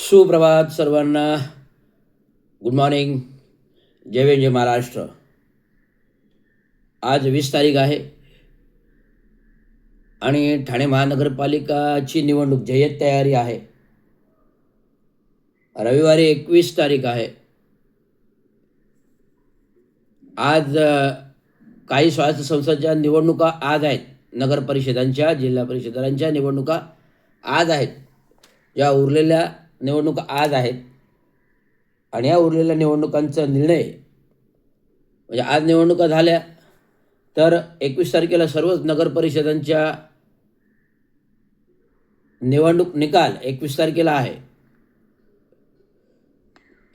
सुप्रभात सर्वांना. Good morning. जय महाराष्ट्र. आज 20 तारीख आहे आणि ठाणे महानगरपालिकाची निवडणूक जय्यत तयारी आहे. रविवारी 21 तारीख आहे. आज काही स्वायत्त संस्थांच्या निवडणुका आज आहेत. नगर परिषदांच्या, जिल्हा परिषदांच्या निवडणुका आज आहेत. या उरलेल्या निवडणुका आज आहेत आणि या उरलेल्या निवडणुकांचा निर्णय म्हणजे आज निवडणुका झाल्या तर 21 तारखेला सर्वच नगर परिषदांच्या निवडणूक निकाल 21 तारखेला आहे.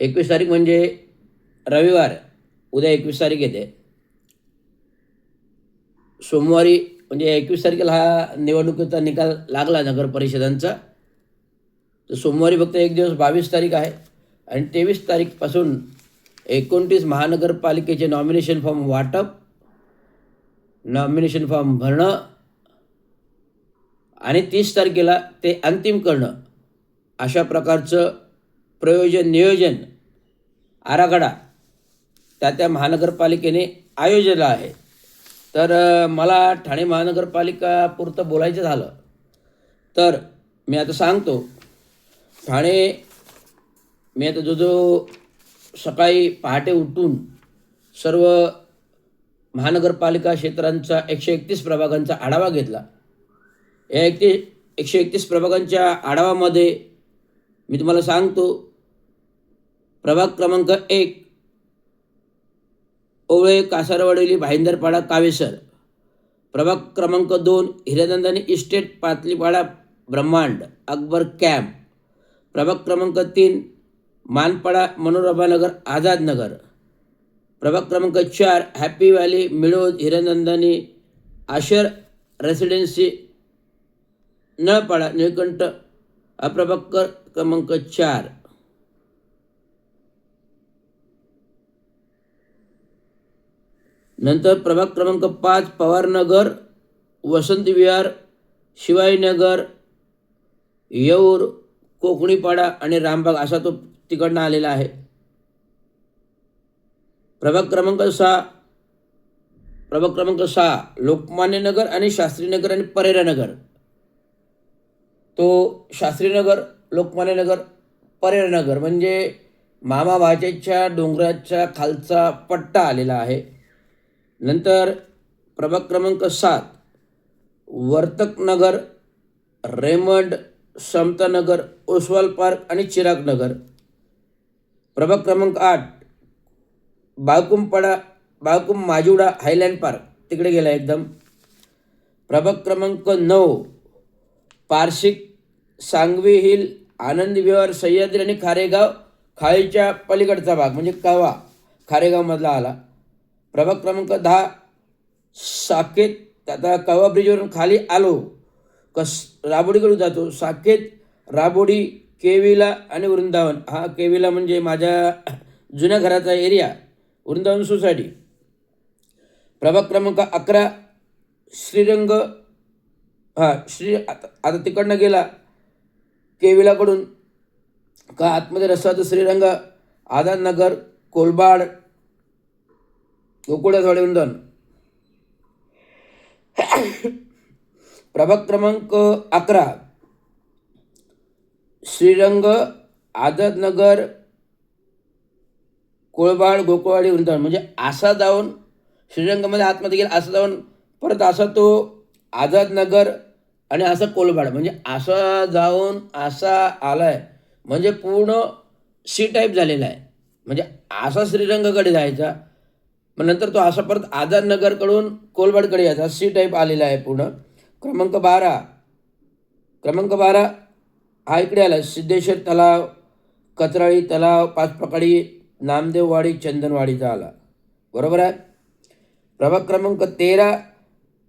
21 तारीख म्हणजे रविवार, उद्या 21 तारीख येते. सोमवारी म्हणजे 21 तारखेला हा निवडणुकीचा निकाल लागला नगर परिषदांचा, तर सोमवारी फक्त एक दिवस 22 तारीख आहे आणि 23 तारीखपासून 29 महानगरपालिकेचे नॉमिनेशन फॉर्म वाटप, नॉमिनेशन फॉर्म भरणं आणि 30 तारखेला ते अंतिम करणं, अशा प्रकारचं प्रयोजन नियोजन आराखडा त्या महानगरपालिकेने आयोजला आहे. तर मला ठाणे महानगरपालिकापुरतं बोलायचं झालं तर मी आता सांगतो. मी आता जो सकाळी पहाटे उठून सर्व महानगरपालिका क्षेत्रांचा 131 प्रभागांचा आढावा घेतला. या 131 प्रभागांच्या आढावामध्ये मी तुम्हाला सांगतो, प्रभाग क्रमांक 1 ओवळे, कासारवडेली, भाईंदरपाडा, कावेसर. प्रभाग क्रमांक 2 हिरानंदानी इस्टेट, पातलीपाडा, ब्रह्मांड, अकबर कॅम्प. प्रभाग क्रमांक 3 मानपाडा, मनोरमानगर, आझाद नगर. प्रभाग क्रमांक 4 Happy Valley, Milod, Hiranandani, Ashar Residency, Nalpada, Nilkanth. हा प्रभाग क्रमांक 4. नंतर प्रभाग क्रमांक 5 पवारनगर, वसंत विहार, शिवाजीनगर, येऊर, कोकणीपाडा आणि रामबाग असा तो तिकडनं आलेला आहे. प्रभाग क्रमांक 6 लोकमान्यनगर आणि शास्त्रीनगर आणि परेरानगर. तो शास्त्रीनगर, लोकमान्यनगर, परेरानगर म्हणजे मामा भाचेच्या डोंगराच्या खालचा पट्टा आलेला आहे. नंतर प्रभाग क्रमांक 7 वर्तकनगर, रेमंड, समतानगर, ओसवाल पार्क आणि चिराग नगर. प्रभाग क्रमांक 8 बाळकुंम, माजुडा, हायलँड पार्क तिकडे गेला एकदम. प्रभाग क्रमांक 9 पारशिक, सांगवी हिल, आनंदी विहार, सह्याद्री आणि खारेगाव, खाळीच्या पलीकडचा भाग म्हणजे कवा, खारेगावमधला आला. प्रभाग क्रमांक 10 साकेत. आता कवा ब्रिजवरून खाली आलो राबोडीकडून जातो. साकेत, राबोडी, केविला आणि वृंदावन. हा केविला म्हणजे माझ्या जुन्या घराचा एरिया, वृंदावन सोसायटी. प्रभाग क्रमांक 11 श्रीरंग. आता तिकडनं गेला केविलाकडून का आतमध्ये रस्ता तर श्रीरंग, आझाद नगर, कोलबाड, गोकुळासवाडी, वृंदावन. प्रभाग क्रमांक 11 श्रीरंग, आझाद नगर, कोळबाड, गोकुळवाडी, वृंदावन. म्हणजे असा जाऊन श्रीरंगमध्ये आतमध्ये गेला, असं जाऊन परत असा तो आझाद नगर आणि असं कोलबाड, म्हणजे असा जाऊन असा आला आहे. म्हणजे पूर्ण सी टाईप झालेला आहे. म्हणजे असा श्रीरंगकडे जायचा, मग नंतर तो असा परत आझाद नगरकडून कोलबाडकडे यायचा, सी टाईप आलेला आहे पूर्ण. क्रमांक 12 हा इकडे आला, सिद्धेश्वर तलाव, कचराळी तलाव, पाचपकाडी, नामदेववाडी, चंदनवाडीचा आला. बरोबर आहे. प्रभाग क्रमांक 13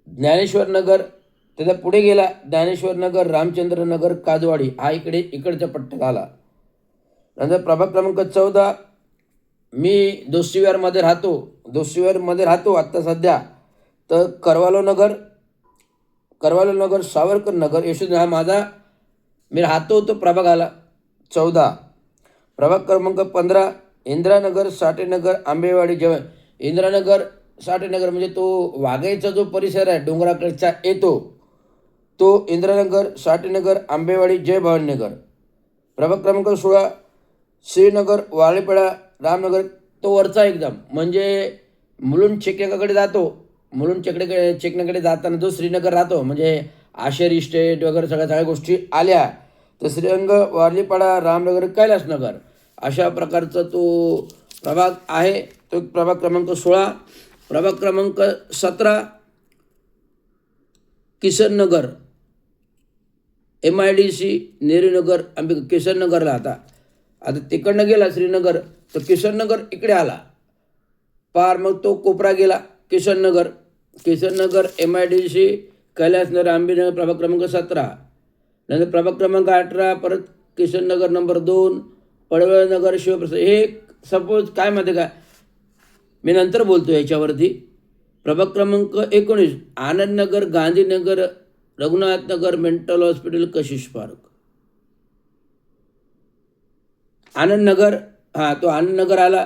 ज्ञानेश्वर नगर. त्याचा पुढे गेला ज्ञानेश्वर नगर, रामचंद्र नगर, काजवाडी. हा इकडच्या पट्ट्यात आला. नंतर प्रभाग क्रमांक 14 मी दोस्तीविहारमध्ये राहतो आत्ता सध्या. तर करवालो नगर, सावरकर नगर, यशोदा. हा माझा मी राहतो तो प्रभाग आला. 14. प्रभाग क्रमांक 15 इंदिरानगर, साठेनगर, आंबेवाडी जेवण. इंदिरानगर, साठेनगर म्हणजे तो वाघाईचा जो परिसर आहे डोंगराकडचा येतो तो इंदिरानगर, साठेनगर, आंबेवाडी, जय भवानीनगर. प्रभाग क्रमांक 16 श्रीनगर, वाळीपेडा, रामनगर, तो वरचा एकदम म्हणजे मुलुंड चेकनाकडे जातो. मुलुंड चेकनाकडे जाताना जो श्रीनगर राहतो म्हणजे आशेर इस्टेट वगैरे सगळ्या गोष्टी आल्या तर श्रीरंग, वारलीपाडा, रामनगर, कैलासनगर अशा प्रकारचा तो प्रभाग आहे. तो प्रभाग क्रमांक 16. प्रभाग क्रमांक 17 किशननगर, MIDC, नेहरूनगर, किशननगरला. आता तिकडनं गेला श्रीनगर तर किशननगर इकडे आला पार, मग तो कोपरा गेला किशननगर, MIDC, कैलासनगर, आंबेनगर. प्रभाग क्रमांक 17. नंतर प्रभाग क्रमांक 18 परत किशननगर नंबर 2, पडवळनगर, शिवप्रसाद. हे सपोज काय माहिती का, मी नंतर बोलतो याच्यावरती. प्रभाग क्रमांक 19 आनंदनगर, गांधीनगर, रघुनाथनगर, मेंटल हॉस्पिटल, कशिश पार्क. आनंदनगर, तो आनंदनगर आला.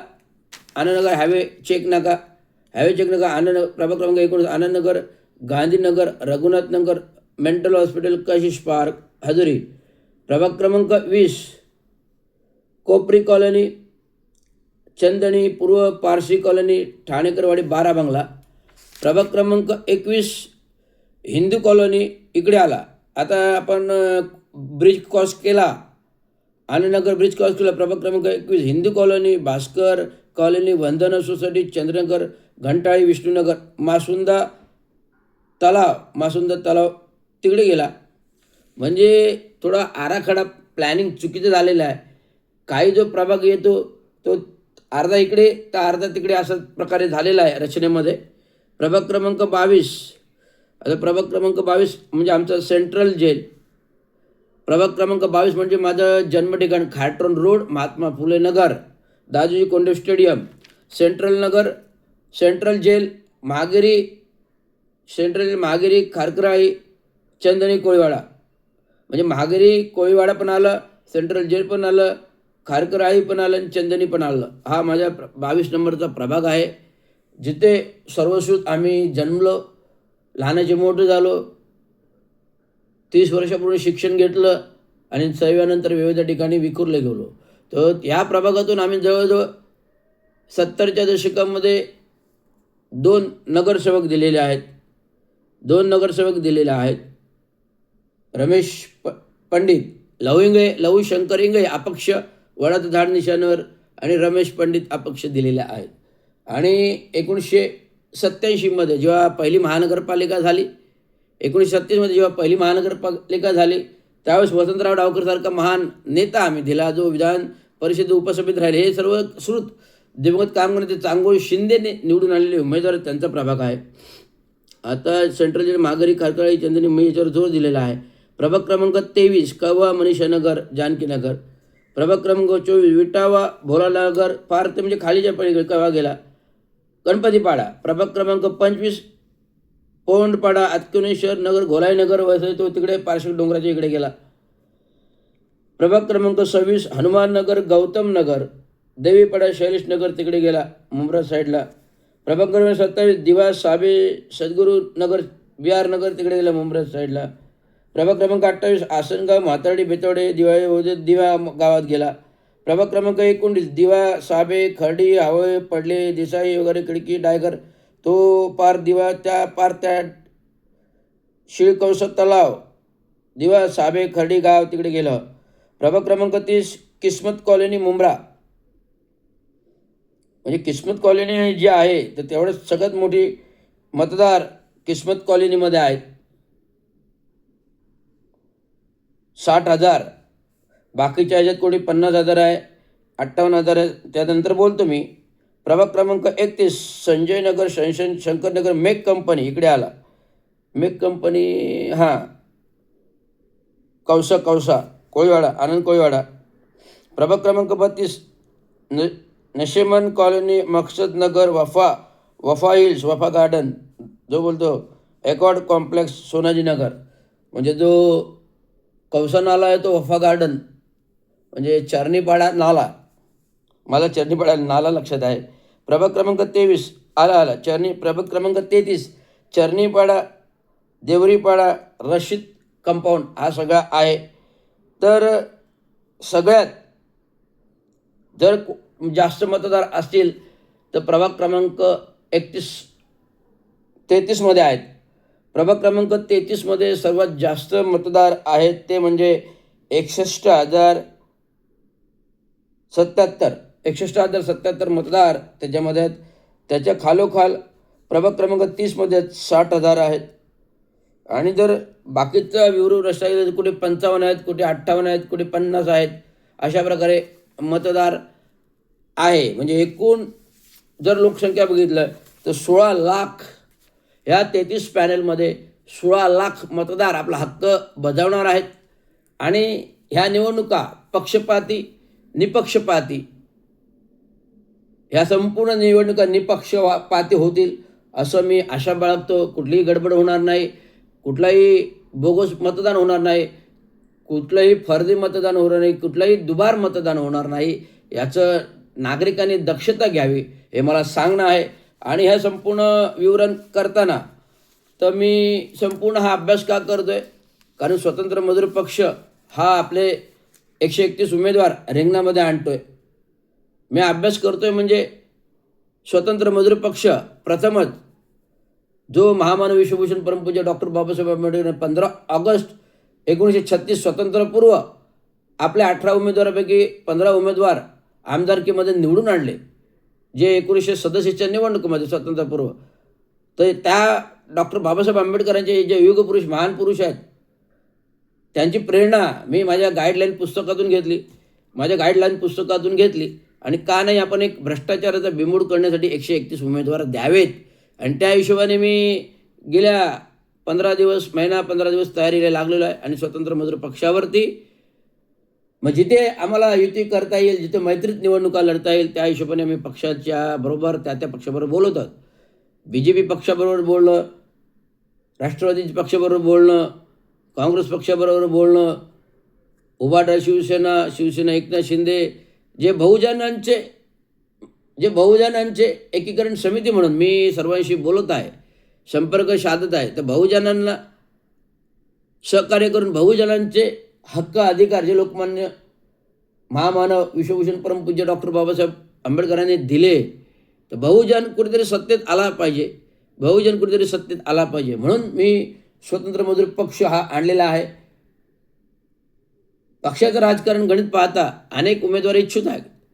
आनंदनगर हायवे चेक नाका, आनंद. प्रभाग क्रमांक 19 आनंदनगर, गांधीनगर, रघुनाथनगर, मेंटल हॉस्पिटल, कशिश पार्क, हजुरी. प्रभाग क्रमांक 20 कोपरी कॉलनी, चंदणी, पूर्व पारसी कॉलनी, ठाणेकरवाडी, 12 बंगला. प्रभाग क्रमांक 21 हिंदू कॉलनी इकडे आला. आता आपण ब्रिज क्रॉस केला, आनंदनगर ब्रिज क्रॉस केला. प्रभाग क्रमांक 21 हिंदू कॉलनी, भास्कर कॉलनी, वंदना सोसायटी, चंद्रनगर, घंटाळी, विष्णुनगर, मासुंदा तलाव तिकडे गेला. म्हणजे थोडा आराखडा प्लॅनिंग चुकीचं झालेलं आहे. काही जो प्रभाग येतो तो अर्धा इकडे तर अर्धा तिकडे अशा प्रकारे झालेला आहे रचनेमध्ये. प्रभाग क्रमांक 22 आता प्रभाग क्रमांक 22 म्हणजे आमचं सेंट्रल जेल. प्रभाग क्रमांक 22 म्हणजे माझं जन्मठिकाण Khatron road, Mahatma Phule Nagar, Dadoji Konde stadium, central jail Mahagiri, Kharkarai, Chandani, Koliwada. म्हणजे महागिरी, कोळीवाडा पण आलं, सेंट्रल जेल पण आलं, खारकराई पण आलं आणि चंदणी पण आलं. हा माझ्या 22 नंबरचा प्रभाग आहे, जिथे सर्वश्रुत आम्ही जन्मलो, लहानाचे मोठं झालो, 30 वर्षापूर्वी शिक्षण घेतलं आणि सैव्यानंतर विविध ठिकाणी विखुरले गेलो. तर ह्या प्रभागातून आम्ही जवळजवळ 70च्या दशकामध्ये 2 नगरसेवक दिलेले आहेत. रमेश पंडित, लहू शंकर इंगळे अपक्ष, वडाचं झाड निशाणवर, आणि रमेश पंडित अपक्ष दिलेले आहेत. आणि 1987मध्ये जेव्हा पहिली महानगरपालिका झाली, 1937मध्ये जेव्हा पहिली महानगरपालिका झाली त्यावेळेस वसंतराव डावकरसारखा महान नेता आम्ही दिला, जो विधान परिषद उपसमितीत राहिले. हे सर्व श्रुत दिवंगत कामगार चांगोळ शिंदेने निवडून आलेले उमेदवार त्यांचा प्रभाग आहे. आता सेंट्रल जेल महागरी, खारकराई, चंदणी मी याच्यावर जोर दिलेला आहे. प्रभाग क्रमांक 23 कवा, मनीषानगर, जानकीनगर. प्रभाग क्रमांक 24 विटावा, भोलानगर, फार ते म्हणजे खालीच्या पलीकडे कवा गेला, गणपतीपाडा. प्रभाग क्रमांक 25 पोंडपाडा, आत्कुनेश्वर नगर, घोलाईनगर, वसई, तो तिकडे पार्श्व डोंगराच्या इकडे गेला. प्रभाग क्रमांक 26 हनुमान नगर, गौतम नगर, देवीपाडा, शैलेश नगर तिकडे गेला मुंब्रा साईडला. प्रभाग क्रमांक 27 दिवा, साबे, सद्गुरू नगर, बिहार नगर तिकडे गेला मुंब्रा साईडला. प्रभाग क्रमांक 28 आसनगाव, म्हातारडी, बेतवडे, दिवा गावात गेला. प्रभाग क्रमांक 19 दिवा, साबे, खर्डी, हावळे, पडले, देसाई वगैरे, खिडकी, डायगर, तो पार दिवा, त्या शिळकौसा तलाव, दिवा, साबे, खर्डी गाव तिकडे गेलं. प्रभाग क्रमांक 30 किस्मत कॉलनी, मुंब्रा. म्हणजे किस्मत कॉलनी जी आहे तर तेवढंच सगळ्यात मोठी मतदार किस्मत कॉलनीमध्ये आहेत, 60,000. बाकीच्या ह्याच्यात कोणी 50,000 आहे, 58,000 आहे, त्यानंतर बोलतो मी. प्रभाग क्रमांक 31 संजय नगर, शंकरनगर, मेक कंपनी इकडे आला. मेक कंपनी कौसा कोळीवाडा, आनंद कोळीवाडा. प्रभाग क्रमांक 32 नशेमन कॉलनी, मकसद नगर, वफा हिल्स, वफा गार्डन, जो बोलतो एकॉर्ड म्हणजे चरणीपाडा नाला, मला चरणीपाडा नाला लक्षात आहे. प्रभाग क्रमांक 23 आला प्रभाग क्रमांक 33 चरणीपाडा, देवरीपाडा, रशीद कंपाऊंड हा सगळा आहे. तर सगळ्यात जर जास्त मतदार असतील तर प्रभाग क्रमांक 33मध्ये आहेत. प्रभाग क्रमांक 33मध्ये सर्वात जास्त मतदार आहेत ते म्हणजे 61,077 मतदार त्याच्यामध्ये आहेत. त्याच्या खालोखाल प्रभाग क्रमांक 30मध्ये 60,000 आहेत. आणि जर बाकीचा विवरू रस्ता गेला कुठे 55 आहेत, कुठे 58 आहेत, कुठे 50 आहेत, अशा प्रकारे मतदार आहे. म्हणजे एकूण जर लोकसंख्या बघितलं तर 16 लाख ह्या 33 पॅनलमध्ये 16 लाख मतदार आपला हक्क बजावणार आहेत. आणि ह्या निवडणुका पक्षपाती निपक्षपाती ह्या संपूर्ण निवडणुका निपक्षपाती होतील असं मी आशा बाळगतो. कुठलीही गडबड होणार नाही, कुठलाही बोगस मतदान होणार नाही, कुठलंही फर्जी मतदान होणार नाही, कुठलंही दुबार मतदान होणार नाही, याचं नागरिकांनी दक्षता घ्यावी हे मला सांगणं आहे. आणि ह्या संपूर्ण विवरण करताना तर मी संपूर्ण हा अभ्यास का करतो आहे, कारण स्वतंत्र मजूर पक्ष हा आपले 131 उमेदवार रिंगणामध्ये आणतो आहे. मी अभ्यास करतो आहे म्हणजे स्वतंत्र मजूर पक्ष प्रथमच जो महामानव विश्वभूषण परमपूज्य डॉक्टर बाबासाहेब आंबेडकर 15 ऑगस्ट 1936 स्वातंत्र्यपूर्व आपल्या 18 उमेदवारापैकी 15 उमेदवार आमदारकीमध्ये निवडून आणले, जे 1967च्या निवडणुकीमध्ये स्वातंत्र्यपूर्व. तर त्या डॉक्टर बाबासाहेब आंबेडकरांचे जे युगपुरुष महान पुरुष आहेत त्यांची प्रेरणा मी माझ्या गाईडलाईन पुस्तकातून घेतली. आणि का नाही आपण एक भ्रष्टाचाराचा बिमोड करण्यासाठी 131 उमेदवार द्यावेत. आणि त्या हिशोबाने मी गेल्या 15 दिवस तयारीला लागलेलो आहे. आणि स्वतंत्र मजूर पक्षावरती मग जिथे आम्हाला युती करता येईल, जिथे मैत्रीत निवडणुका लढता येईल, त्या हिशोबाने आम्ही पक्षाच्या बरोबर त्या पक्षाबरोबर बोलत आहोत. BJP पक्षाबरोबर बोलणं, राष्ट्रवादी पक्षाबरोबर बोलणं, काँग्रेस पक्षाबरोबर बोलणं, उभाटा शिवसेना एकनाथ शिंदे, जे बहुजनांचे एकीकरण समिती म्हणून मी सर्वांशी बोलत आहे, संपर्क साधत आहे. तर बहुजनांना सहकार्य करून बहुजनांचे हक्क अधिकार जे लोकमान्य महामानव विश्वभूषण परमपूज्य डॉक्टर बाबासाहेब आंबेडकरांनी दिले, तर बहुजन कुठेतरी सत्तेत आला पाहिजे. म्हणून मी स्वतंत्र मजूर पक्ष हा आणलेला आहे. पक्षाचं राजकारण गणित पाहता अनेक उमेदवार इच्छुक आहेत.